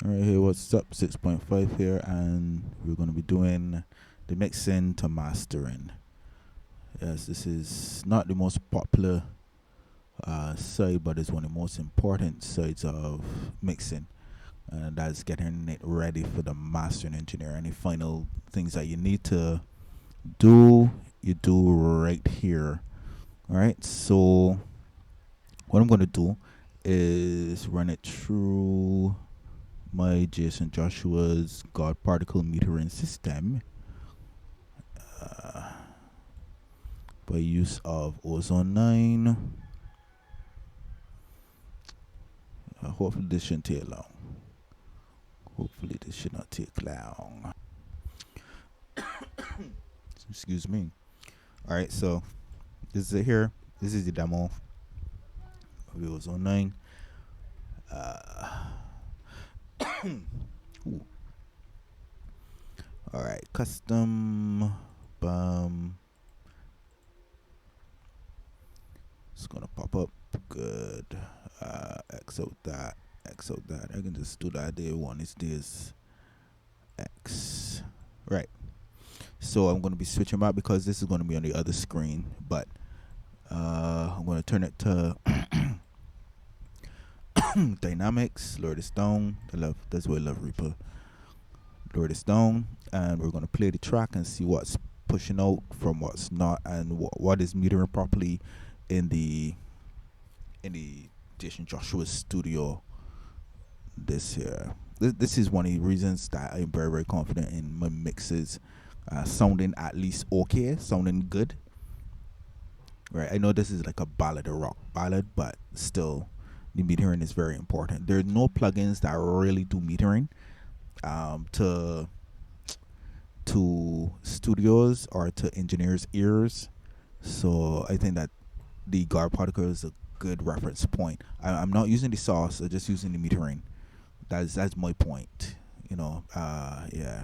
Alright, hey, what's up? 6.5 here, and we're going to be doing the mixing to mastering. Yes, this is not the most popular side, but it's one of the most important sides of mixing, and that's getting it ready for the mastering engineer. Any final things that you need to do, you do right here. Alright, so what I'm going to do is run it through my Jason Joshua's God particle metering system by use of Ozone 9. Hopefully this shouldn't take long. Hopefully this should not take long. Excuse me. Alright, so this is it here. This is the demo of the Ozone 9. Alright, custom it's gonna pop up. Good. X out that. I can just do that. Day one is this X. Right. So I'm gonna be switching back because this is gonna be on the other screen, but I'm gonna turn it to dynamics, lower this down. That's why I love Reaper. Lower this down, and we're gonna play the track and see what's pushing out from what's not, and what is metering properly in the Jason Joshua studio this year. This is one of the reasons that I'm very, very confident in my mixes sounding at least okay, sounding good. Right, I know this is like a ballad, a rock ballad, but still, the metering is very important. There are no plugins that really do metering to studios or to engineers' ears. So I think that the God particle is a good reference point. I'm not using the sauce, I'm just using the metering. That's my point. Yeah.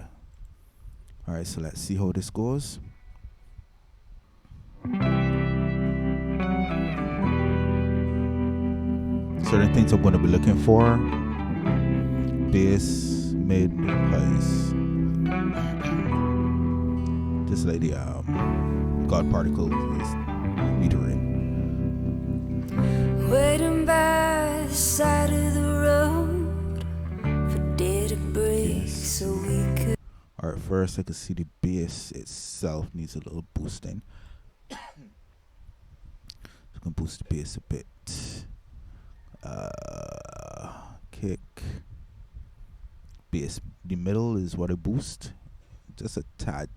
Alright, so let's see how this goes. Certain things I'm going to be looking for: bass, mid, highs. Just like the God particle is metering. Waiting by the side of the road for day to break, Yes. so we could. Alright, first I can see the bass itself needs a little boosting. So I can boost the bass a bit. Kick. Bass. The middle is what I boost. Just a tad.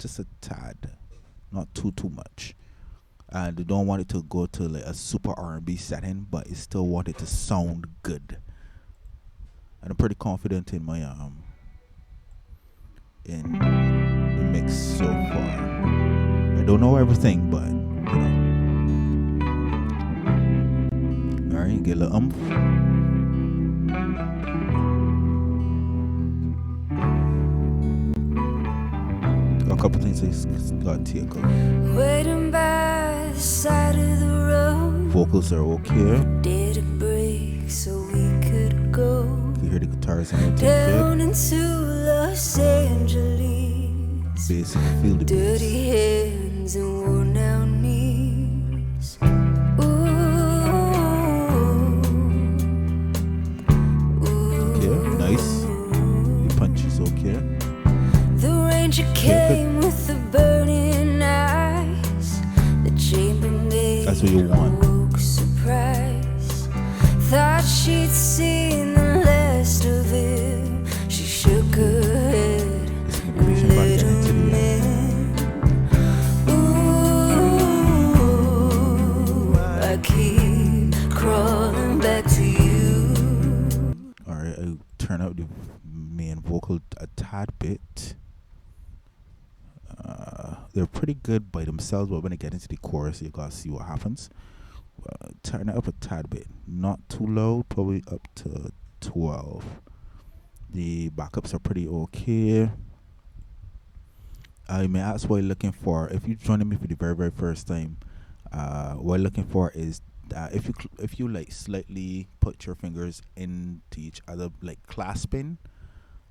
Not too much. And I don't want it to go to like a super R&B setting, but I still want it to sound good. And I'm pretty confident in my in the mix so far. I don't know everything, but Alright, get a little umph. A couple things I got to take off. Waiting by the side of the road. Vocals are okay. Day to break, so we could go You hear the guitars and everything down good. into Los Angeles. Bass, and feel the bass. Dirty hands and worn out knees. Ooh, Yeah, nice. The punch is okay. The ranger came with the burning eyes. The chambermaid That's what you want. awoke surprise. Thought she'd seen the last of him. She shook her head This and information about let getting to him the in. Ooh, I keep crawling back to you. Alright, I turn up the main vocal a tad bit. They're pretty good by themselves, but when I get into the chorus, you gotta see what happens. Turn it up a tad bit, not too low, probably up to 12. The backups are pretty okay. You may ask what you're looking for. If you're joining me for the very, very first time, what I'm looking for is if you like slightly put your fingers into each other, like clasping,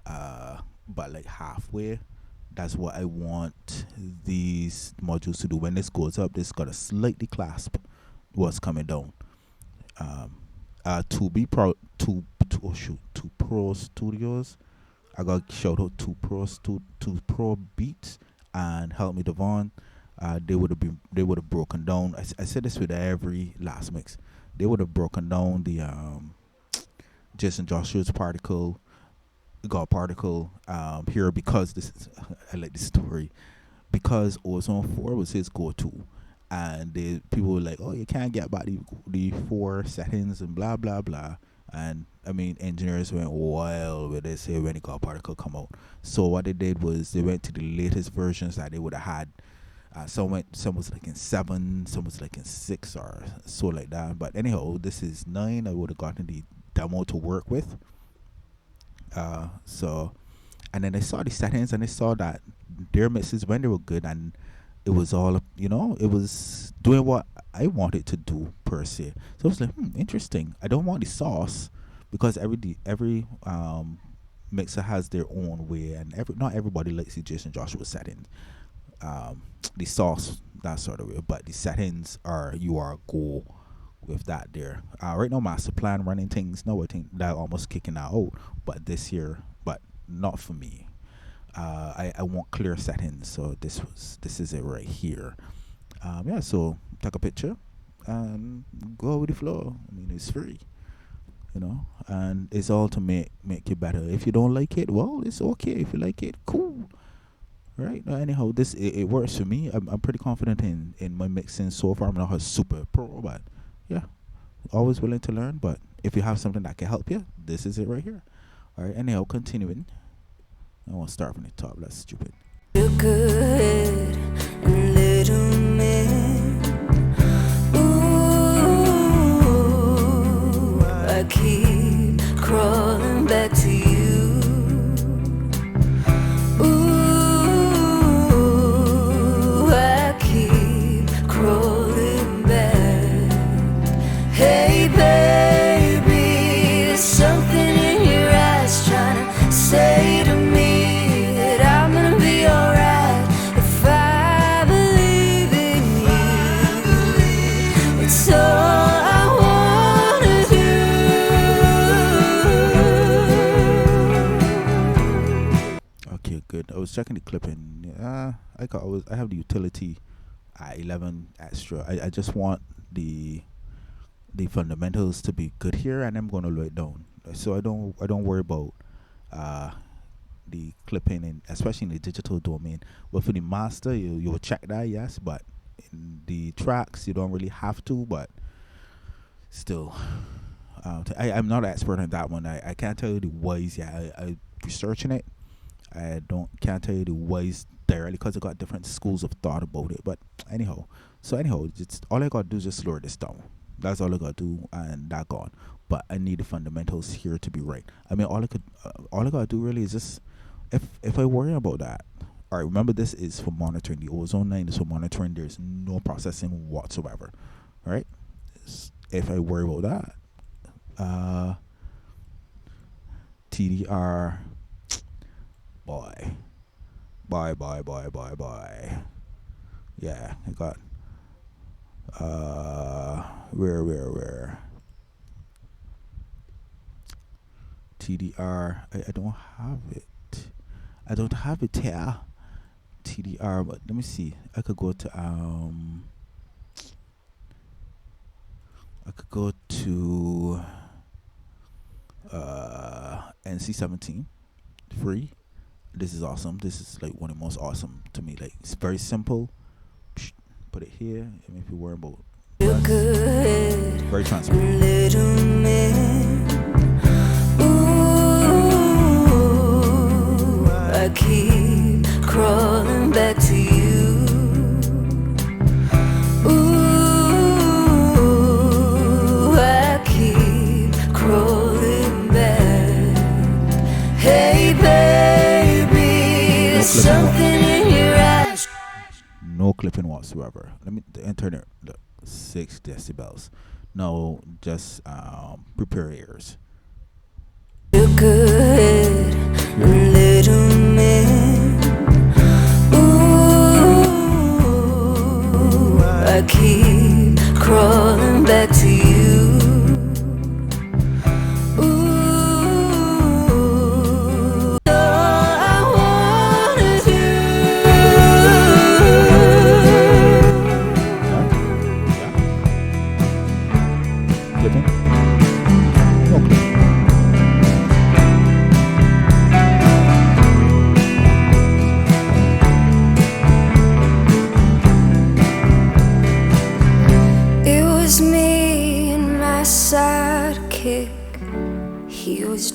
but like halfway. That's what I want these modules to do. When this goes up, this got a slightly clasp what's coming down. Um, to be pro to Pro Studios. I got shout out to Pro Beats and Help Me Devon. They would have broken down. I said this with every last mix. They would have broken down the Jason Joshua's particle here because this is I like this story because Ozone 4 was his go-to, and people were like, oh, you can't get back the 4 settings and blah blah blah. And I mean, engineers went wild with this when it got particle come out. So what they did was they went to the latest versions that they would have had. Some was like in 7, some was like in 6 or so like that. But anyhow, this is 9. I would have gotten the demo to work with. So, and then I saw the settings and I saw that their mixes when they were good, and it was all, it was doing what I wanted to do per se. So I was like, interesting. I don't want the sauce because every mixer has their own way, and not everybody likes the Jason Joshua settings. The sauce that sort of way, but the settings are go with that there. Right now, Master Plan running things. No, I think that almost kicking that out. But this year, but not for me. I want clear settings, so this is it right here. Yeah, so take a picture and go with the flow. I mean, it's free, and it's all to make you better. If you don't like it, well, it's okay. If you like it, cool. Right. Anyhow, this it works for me. I'm pretty confident in my mixing so far. I'm not a super pro, but yeah, always willing to learn. But if you have something that can help you, this is it right here. All right. Anyhow, continuing. I won't start from the top. That's stupid. Look ahead and little man. Ooh, I keep crawling back to you. Ooh, I keep crawling back. Hey, baby, there's something in your eyes trying to say to me. Good. I was checking the clipping. I have the utility at 11 extra. I just want the fundamentals to be good here, and I'm gonna lower it down. So I don't worry about the clipping, and especially in the digital domain. But for the master, you will check that, yes. But in the tracks, you don't really have to. But still, I'm not an expert on that one. I can't tell you the ways. Yeah, I researching it. I can't tell you the ways directly because I got different schools of thought about it. But anyhow, just all I gotta do is just lower this down. That's all I gotta do, and that gone. But I need the fundamentals here to be right. I mean, all I gotta do really is just if I worry about that. All right, remember this is for monitoring. The Ozone 9 is for monitoring. There's no processing whatsoever. All right, if I worry about that, TDR. Boy. Yeah, I got where TDR. I don't have it. I don't have it here. TDR, but let me see. I could go to NC17 free. This is awesome. This is like one of the most awesome to me. Like, it's very simple. Put it here. I mean, if you worry about very transparent. Little man. Ooh, I keep crawling back to you. Ooh, I keep crawling back. Hey, baby, there's something in your eyes. No clipping whatsoever. Let me enter the 6 decibels. No, just prepare ears. You're good.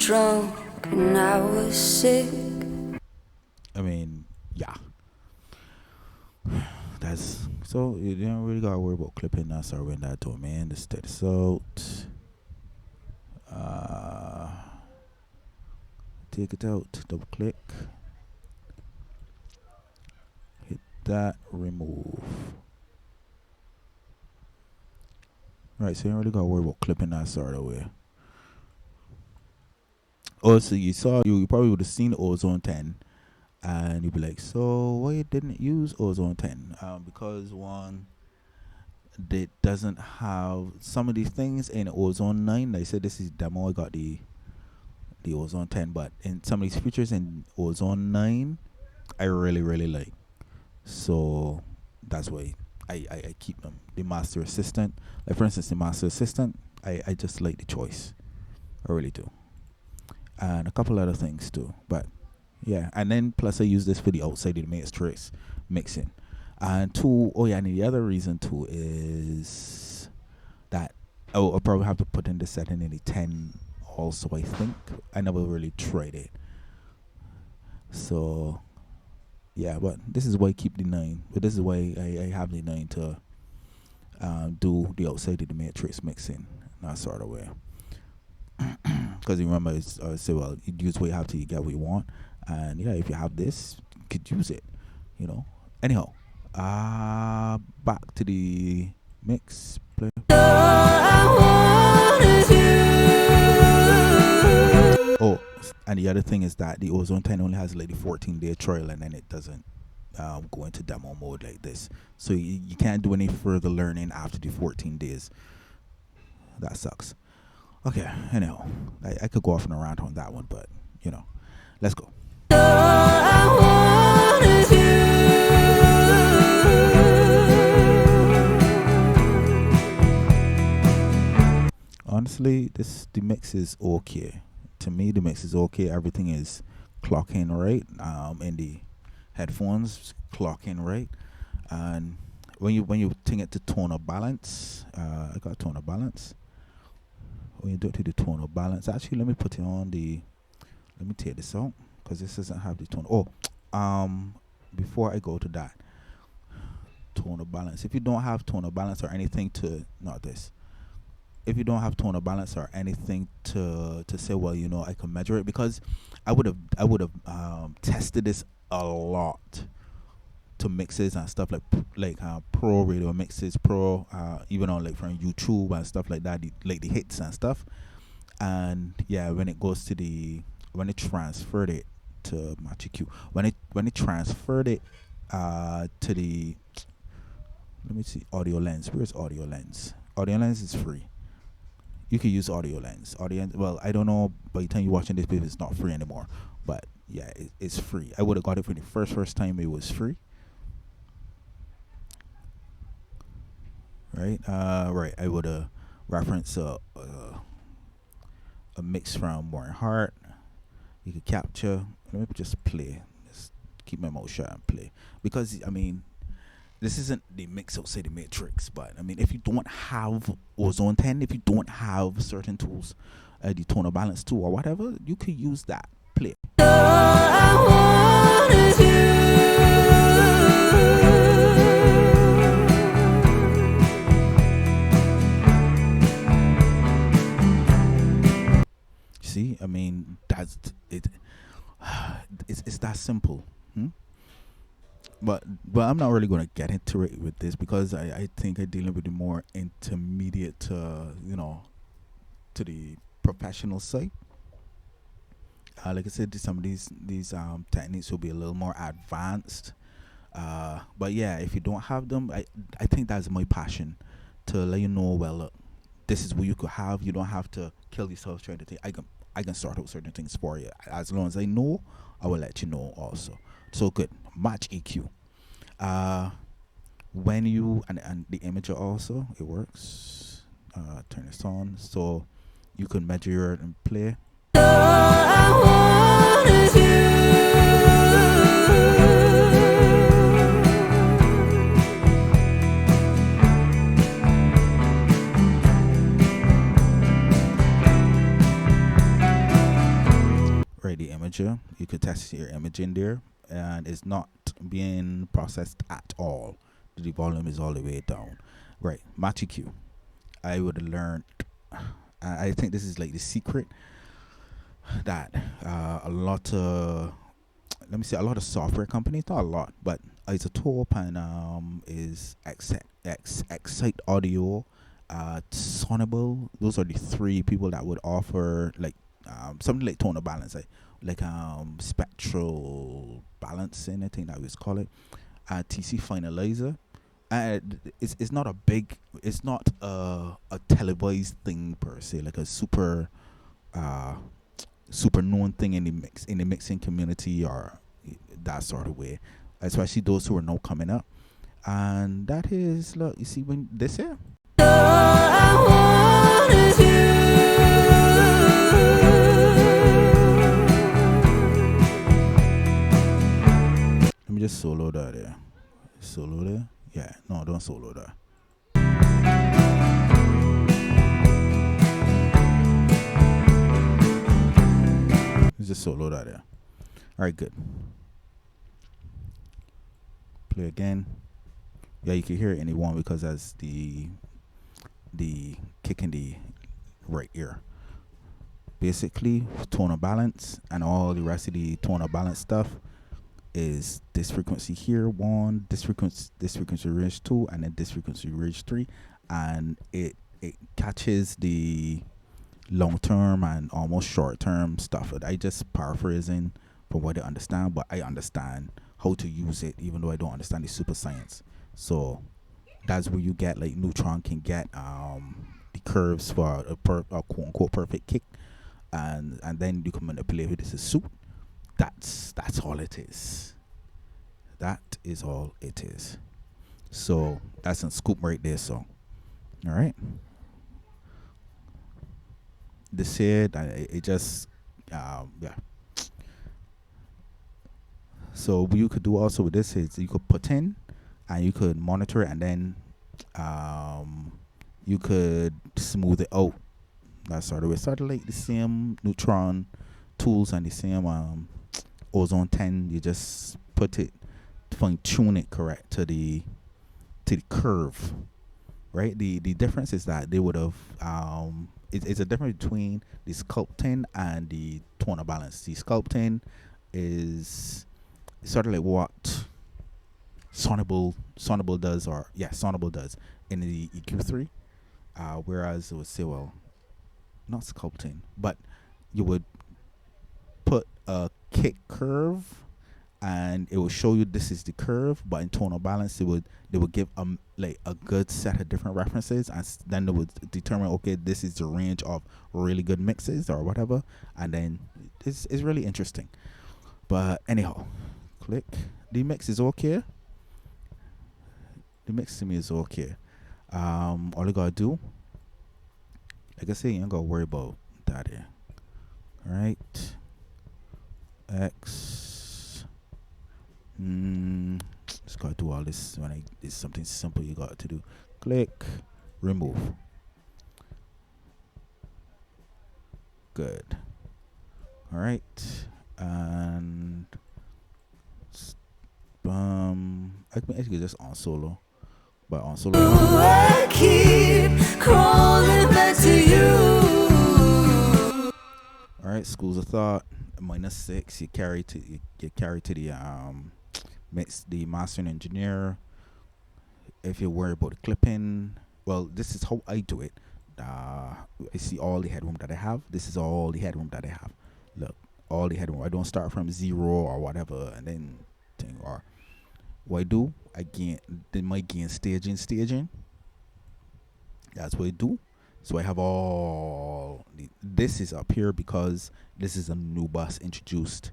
drunk and I was sick. I mean, yeah. That's so you don't really gotta worry about clipping that or when that domain. Just take this out. Take it out, double click, hit that, remove. Right, so you don't really gotta worry about clipping that sort of way. Also, you probably would have seen Ozone 10 and you'd be like, so why you didn't use Ozone 10? Because one, it doesn't have some of these things in Ozone 9. They said this is demo. I got the Ozone 10, but in some of these features in Ozone 9, I really like. So that's why I keep them. The Master Assistant, like for instance, the Master Assistant, I just like the choice. I really do. And a couple other things too, but yeah. And then plus I use this for the outside of the matrix mixing. And two, and the other reason too is that I'll probably have to put in the setting in the 10 also. I think I never really tried it, so yeah. But this is why I keep the 9. But this is why I have the 9 to do the outside of the matrix mixing, that sort of way. Because you remember, it's say, well, you use what you have till you get what you want, and yeah, if you have this, you could use it, you know. Anyhow, back to the mix play. Oh, and the other thing is that the Ozone 10 only has like the 14-day trial, and then it doesn't go into demo mode like this. So you can't do any further learning after the 14 days. That sucks. Okay, anyhow, I could go off on a rant on that one, but you know, let's go. Honestly, the mix is okay. To me, the mix is okay. Everything is clocking right. In the headphones, clocking right. And when you think it to tonal balance, I got tonal balance. When you do it to the tonal balance, actually, let me put it on the. Let me take this out because this doesn't have the tone. Before I go to that, tonal balance. If you don't have tonal balance or anything to not this. If you don't have tonal balance or anything to say, well, you know, I can measure it, because I would have tested this a lot to mixes and stuff like pro radio mixes, even on like from YouTube and stuff like that, the hits and stuff. And yeah, when it transferred it to Match EQ, when it transferred it to the, let me see, Audio Lens. Where's Audio Lens? Audio Lens is free. You can use Audio Lens. Well, I don't know by the time you're watching this, it's not free anymore. But yeah, it's free. I would have got it for the first time it was free. Right? Right. I would have referenced a mix from Warren Hart. You could capture. Let me just play. Just keep my mouth shut and play. Because, I mean, this isn't the mix outside the matrix, but I mean, if you don't have Ozone 10, if you don't have certain tools, the tonal balance tool or whatever, you could use that. Play. See, I mean, that's it. It's that simple. But I'm not really going to get into it with this, because I think I'm dealing with the more intermediate to the professional side. Like I said, some of these techniques will be a little more advanced. But yeah, if you don't have them, I think that's my passion, to let you know, well, look, this is what you could have. You don't have to kill yourself trying to think. I can sort out certain things for you. As long as I know, I will let you know also. So good. Match EQ. When you and the imager also, it works. Turn this on so you can measure it and play. the imager. You could test your image in there, and it's not being processed at all. The volume is all the way down. Right, Matthew Q. I would have learned. I think this is like the secret that a lot of, let me say, a lot of software companies, not a lot, but Isotope and is Excite Audio, Sonable. Those are the three people that would offer like something like tonal balance, like spectral balancing, I think that we call it. TC Finalizer. It's not a big, it's not a televised thing per se, like a super known thing in the mixing community or that sort of way, especially those who are now coming up. And that is, look, you see when this here. Let me just solo that there. Solo there? Yeah, no, don't solo that. Let's just solo that there. Alright, good. Play again. Yeah, you can hear it in the one because that's the kick in the right ear. Basically, tonal balance and all the rest of the tonal balance stuff is this frequency here 1, this frequency range 2, and then this frequency range 3, and it catches the long term and almost short term stuff. I just paraphrasing from what I understand, but I understand how to use it even though I don't understand the super science. So that's where you get like Neutron can get the curves for a quote unquote perfect kick, and then you can manipulate it as a suit. That's all it is. That is all it is. So that's a scoop right there. So all right, this here it just yeah. So what you could do also with this is you could put in and you could monitor it, and then you could smooth it out. That's sort of way. Sort of like the same Neutron tools and the same Ozone 10. You just put it, fine tune it correct to the curve, right? The difference is that they would have it's a difference between the sculpting and the tonal balance. The sculpting is sort of like what Sonable does, or Sonable does in the EQ3, whereas it would say, well, not sculpting, but you would put a kick curve and it will show you this is the curve, but in tonal balance they would give like a good set of different references, and then they would determine, okay, this is the range of really good mixes or whatever, and then it's really interesting. But anyhow, click. The mix is okay. The mix to me is okay. All you gotta do, like I say, you ain't gotta worry about that here. Alright. X. Just gotta do all this when it's something simple you got to do. Click, remove. Good. Alright. And I can just on solo. But on solo I keep crawling back to you. Alright, schools of thought, -6. You carry to the mastering engineer. If you're worried about the clipping, well, this is how I do it. I see all the headroom that I have. This is all the headroom that I have. Look, all the headroom. I don't start from 0 or whatever and then thing. Or what I do, I gain staging. That's what I do. So I have all this is up here because this is a new bus introduced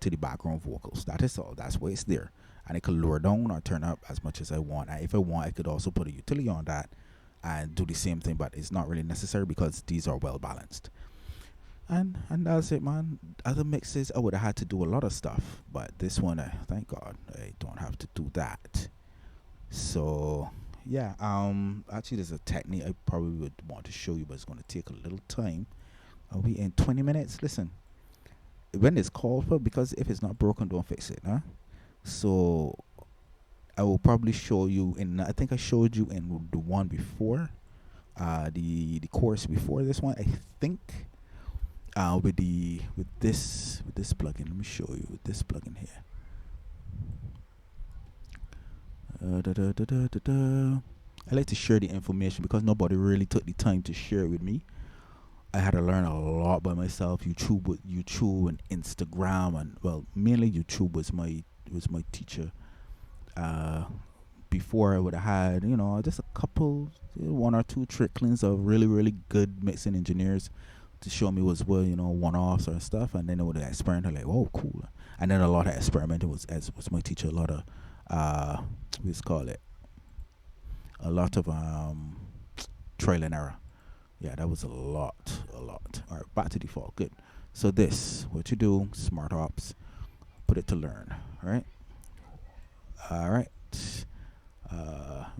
to the background vocals. That is all. That's why it's there. And I could lower down or turn up as much as I want. And if I want, I could also put a utility on that and do the same thing, but it's not really necessary because these are well balanced. And that's it, man. Other mixes, I would have had to do a lot of stuff, but this one, thank God, I don't have to do that. So yeah, actually there's a technique I probably would want to show you, but it's going to take a little time. Are we in 20 minutes? Listen, when it's called for, because if it's not broken, don't fix it, huh? So I will probably show you in. I think I showed you in the one before, the course before this one. I think, with this plugin. Let me show you with this plugin here. I like to share the information because nobody really took the time to share it with me. I had to learn a lot by myself. YouTube and Instagram, and well, mainly YouTube was my teacher. Before I would have had, just a couple, one or two tricklings of really really good mixing engineers to show me was one offs or stuff, and then I would have experimented like, oh cool, and then a lot of experimenting was my teacher. A lot of let's call it a lot of trial and error. Yeah, that was a lot. All right, back to default. Good. So this, what you do, smart ops, put it to learn. All right.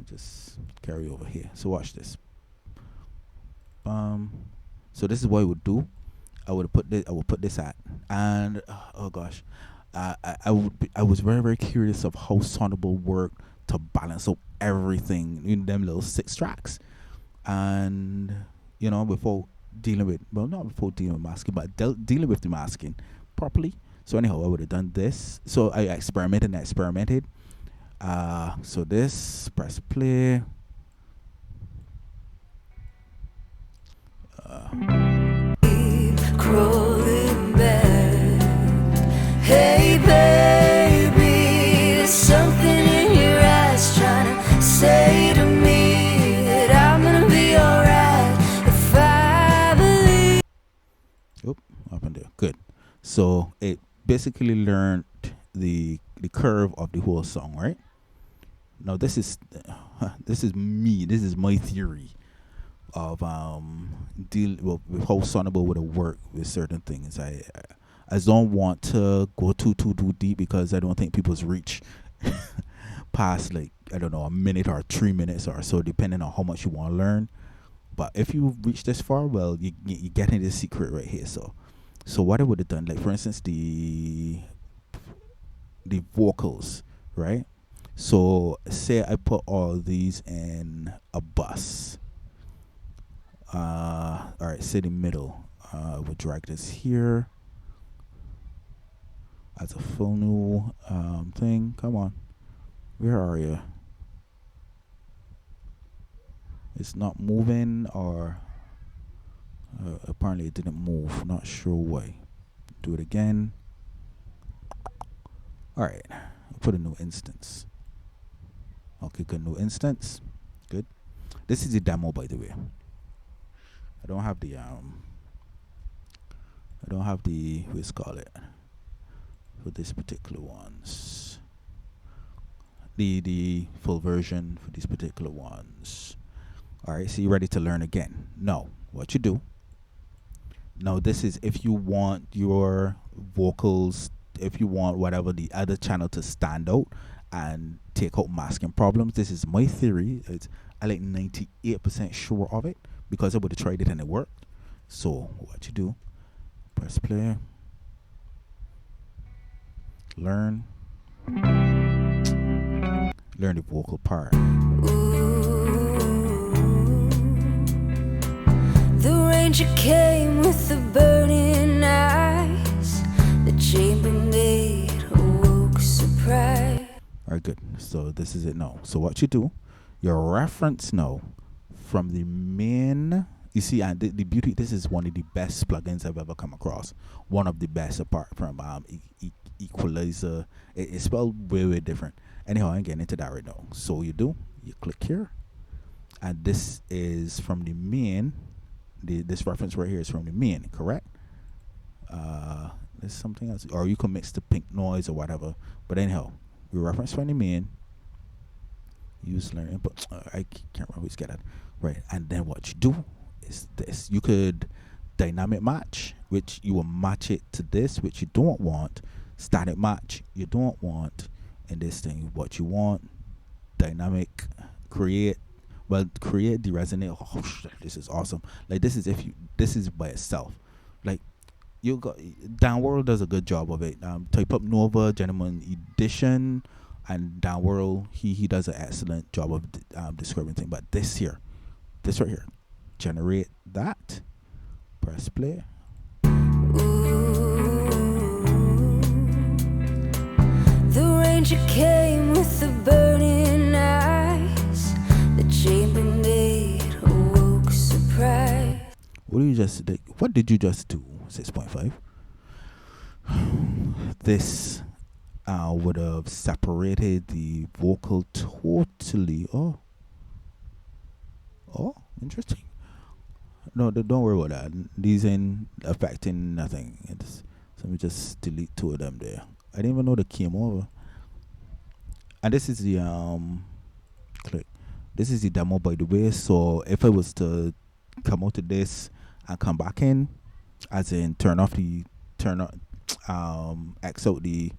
Just carry over here. So watch this. So this is what I would do. I would put this at, and oh gosh, I was very very curious of how Sonable worked to balance out everything in them little 6 tracks, and before dealing with, well, not before dealing with masking, but dealing with the masking properly. So anyhow, I would have done this. So I experimented. So this, press play. Crawling back. Hey baby, there's something in your eyes trying to say to me that I'm gonna be alright if I believe. Oop, up and there. Good. So it basically learned the curve of the whole song, right? Now this is me. This is my theory of deal with how Sonable would have worked with certain things. I don't want to go too deep because I don't think people's reach past, like, I don't know, a minute or 3 minutes or so, depending on how much you want to learn. But if you reach this far, well, you getting the secret right here. So what I would have done, like for instance, the vocals, right? So say I put all these in a bus. All right, say the middle. We'll drag this here as a full new thing. Come on, where are you? It's not moving, or apparently it didn't move. Not sure why. Do it again. All right, I'll put a new instance. Okay, good, new instance. Good. This is the demo, by the way. I don't have the let's call it, for this particular ones. The full version for these particular ones. All right, so you ready to learn again? No. What you do? Now this is if you want your vocals, if you want whatever the other channel to stand out and take out masking problems. This is my theory. I like 98% sure of it because I would have tried it and it worked. So what you do? Press play. Learn the vocal part. The ranger came with the burning eyes. The chambermaid awoke surprise. Alright, good. So this is it now. So what you do, your reference now from the main. You see, and the beauty. This is one of the best plugins I've ever come across. One of the best, apart from Equalizer. It's spelled way different. Anyhow, I ain't getting into that right now. So you click here, and this is from the main. This reference right here is from the main, correct? There's something else, or you can mix the pink noise or whatever. But anyhow, we reference from the main. Use learn input. I can't remember which get that right. And then what you do is this. You could dynamic match, which you will match it to this, which you don't want. Static match, you don't want. And this thing, what you want. Dynamic create. Well, create the resonate. Oh, this is awesome. Like this is by itself. Like you got Dan Worrell does a good job of it. Type up Nova Gentleman Edition, and Dan Worrell he does an excellent job of describing things. But this right here, generate that, press play. The ranger came with the burning eyes. The chambermaid awoke surprised. What did you just do? 6.5. This would have separated the vocal totally. Oh, interesting. No, don't worry about that. These ain't affecting nothing. So let me just delete 2 of them there. I didn't even know they came over. And this is the click. This is the demo, by the way. So if I was to come out of this and come back in, as in X out the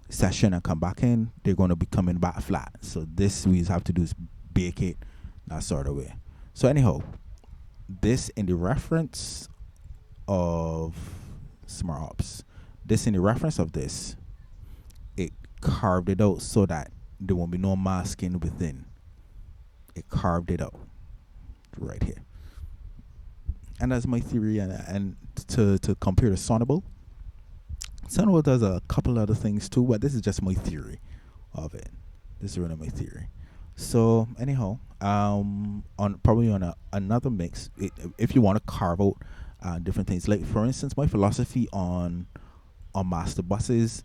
session and come back in, they're going to be coming back flat. So this we have to do is bake it that sort of way. So anyhow, this in the reference of Smart Ops, this in the reference of this, it carved it out so that there won't be no masking within. It carved it out right here. And that's my theory. And to compare to Sonable does a couple other things too, but this is just my theory of it. This is really my theory. So anyhow, on another mix, if you want to carve out different things, like for instance, my philosophy on master buses,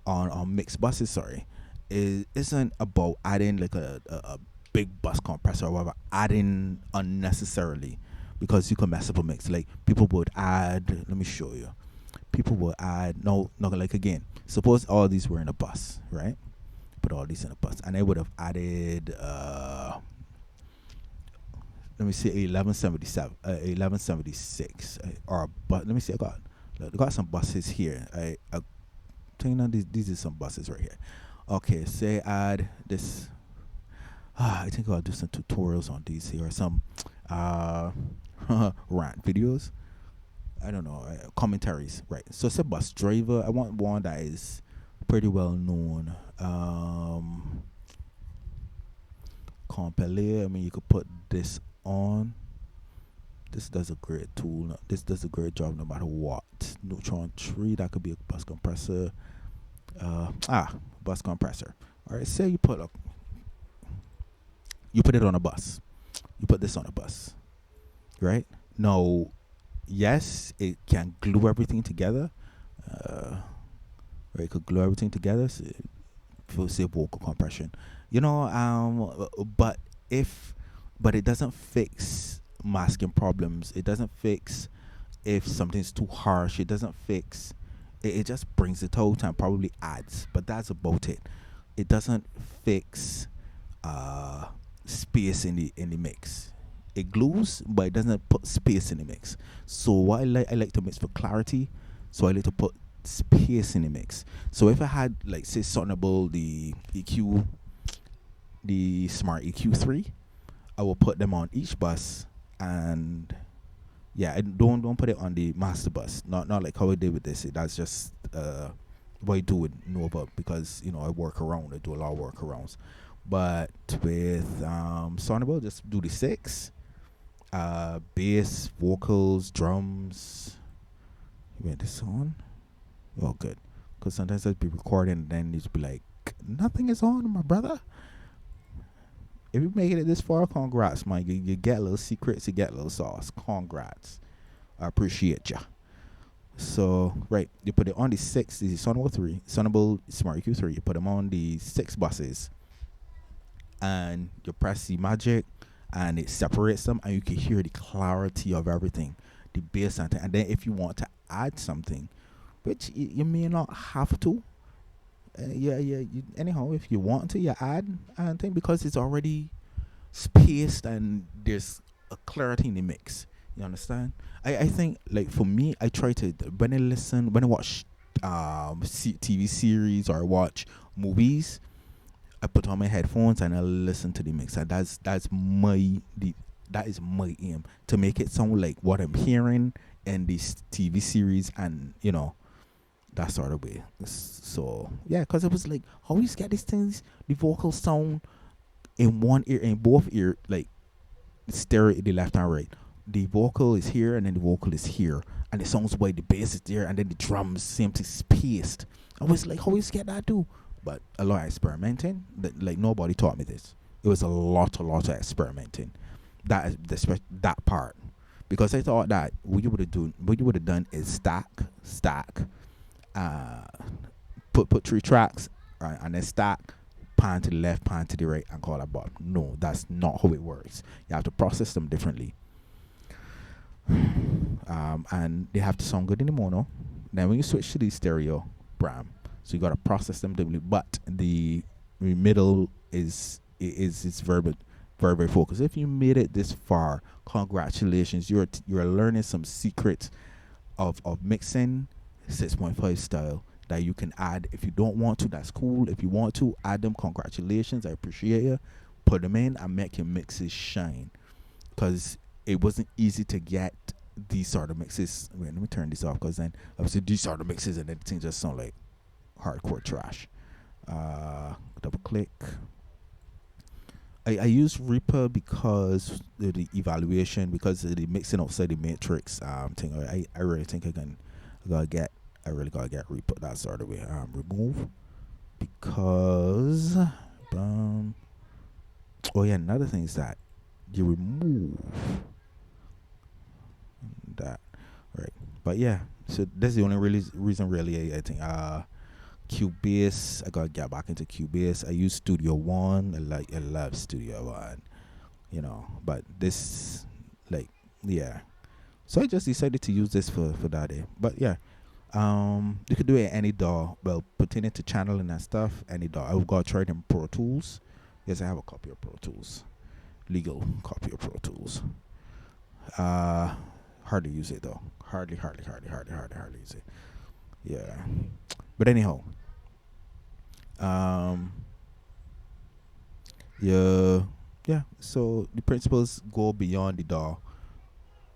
on mixed buses, sorry, isn't about adding like a big bus compressor or whatever, adding unnecessarily, because you can mess up a mix. Like people would add, let me show you. People will add, no, like again, suppose all these were in a bus, right? Put all these in a bus, and they would have added, let me see, 1176, but let me see, I got some buses here. I think now these are some buses right here. Okay, say add this. I think I'll do some tutorials on these here, some rant videos. I don't know, commentaries, right? So it's a bus driver. I want one that is pretty well known. Compile. I mean, you could put this on. This does a great tool. This does a great job no matter what. Neutron 3, that could be a bus compressor. Bus compressor. All right, say you put it on a bus. You put this on a bus, right? Now, yes, it can glue everything together. Right, it could glue everything together. So for say vocal compression, but it doesn't fix masking problems. It doesn't fix if something's too harsh. It doesn't fix. It just brings it out and probably adds, but that's about it. It doesn't fix space in the mix. It glues, but it doesn't put space in the mix. So what I like to mix for clarity. So I like to put space in the mix. So if I had, like, say, Sonable, the EQ, the Smart EQ3, I will put them on each bus, and I don't put it on the master bus. Not like how I did with this. That's just what I do with Nova, because I work around. I do a lot of workarounds. But with Sonable, just do the 6. Bass, vocals, drums. You want this on? Oh, good. Because sometimes I'd be recording and then you'd be like, nothing is on, my brother. If you make it this far, congrats, man. You get little secrets, you get little sauce. Congrats. I appreciate ya. So, right, you put it on the 6. This is Sonable Smart EQ3. You put them on the 6 buses. And you press the magic, and it separates them, and you can hear the clarity of everything, the bass and then if you want to add something, which you may not have to, anyhow, if you want to, you add and thing, because it's already spaced and there's a clarity in the mix. You understand? I think, like, for me, I try to, when I watch TV series or watch movies, I put on my headphones and I listen to the mix, and that is my aim, to make it sound like what I'm hearing in this TV series, and that sort of way. So yeah, because it was like, how you get these things, the vocal sound in one ear, in both ear, like stereo, the left and right. The vocal is here, and then the vocal is here, and it sounds way the bass is there, and then the drums seem to spaced. I was like, how you get that do? But a lot of experimenting. Like nobody taught me this. It was a lot of experimenting. That part, because I thought that what you would have done is stack, put 3 tracks, and then stack, pan to the left, pan to the right, and call it bottom. No, that's not how it works. You have to process them differently. And they have to sound good in the mono. Then when you switch to the stereo, bram. So you gotta process them differently. But the middle is very very focused. If you made it this far, congratulations. You're learning some secrets of mixing 6.5 style that you can add. If you don't want to, that's cool. If you want to add them, congratulations. I appreciate you. Put them in and make your mixes shine. Because it wasn't easy to get these sort of mixes. Wait, let me turn this off, because then obviously these sort of mixes and everything just sound like hardcore trash. Double click. I use Reaper because the evaluation, because of the mixing outside the matrix thing. I really think I really gotta get Reaper that sort of way. Remove, because oh yeah, another thing is that you remove that, right? But yeah, so that's the only reason really I think Cubase, I gotta get back into Cubase. I use Studio One. I love Studio One, but this, like, yeah, so I just decided to use this for that day. But yeah, you could do it any DAW. Well, putting it to channeling and stuff, any DAW. I've got to try it in Pro Tools. Yes, I have a copy of Pro Tools, legal copy of Pro Tools. Hardly use it though. Hardly use it. Yeah. But anyhow, yeah. So the principles go beyond the DAW.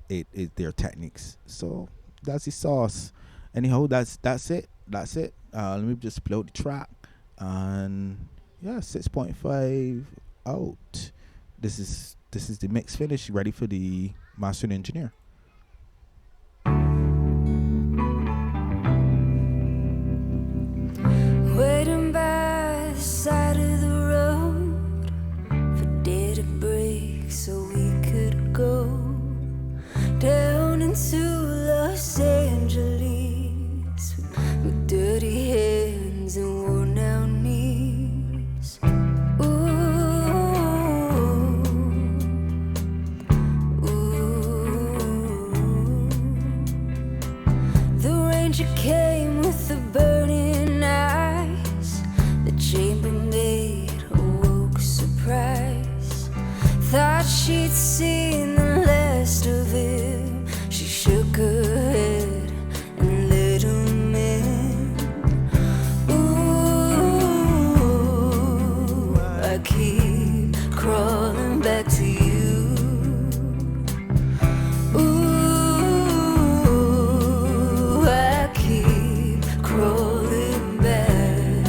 It is their techniques. So that's the sauce. Anyhow, that's it. Let me just play out the track, and yeah, 6.5 out. This is the mix finish, ready for the mastering engineer. Waiting by the side of the road for day to break so we could go down into Los Angeles with dirty hands and worn down knees. The ranger came with the burning eyes. The chambermaid awoke surprise. Thought she'd seen the last of him. She shook her head and let him in. Ooh, I keep crawling back to you. Ooh, I keep crawling back.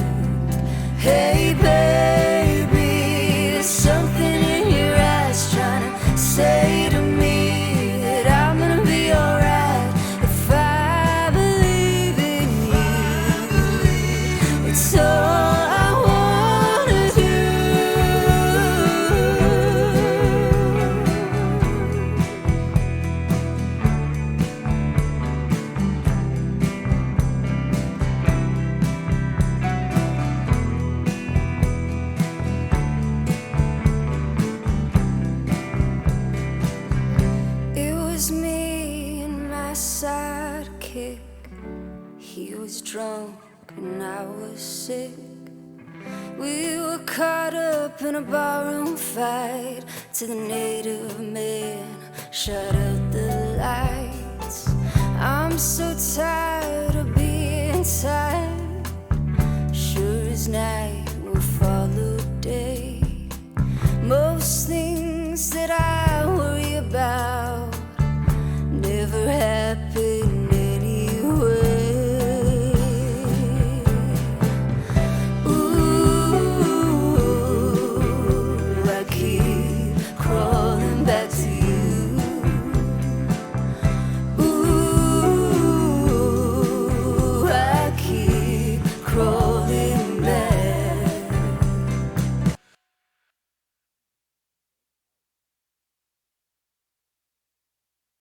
Hey baby, there's something in your eyes trying to say to me that I'm gonna be alright if I believe in you. It's all I wanna do. It was me and my sidekick. He was drunk and I was sick. We were caught up in a barroom fight till the native man shut out the lights. I'm so tired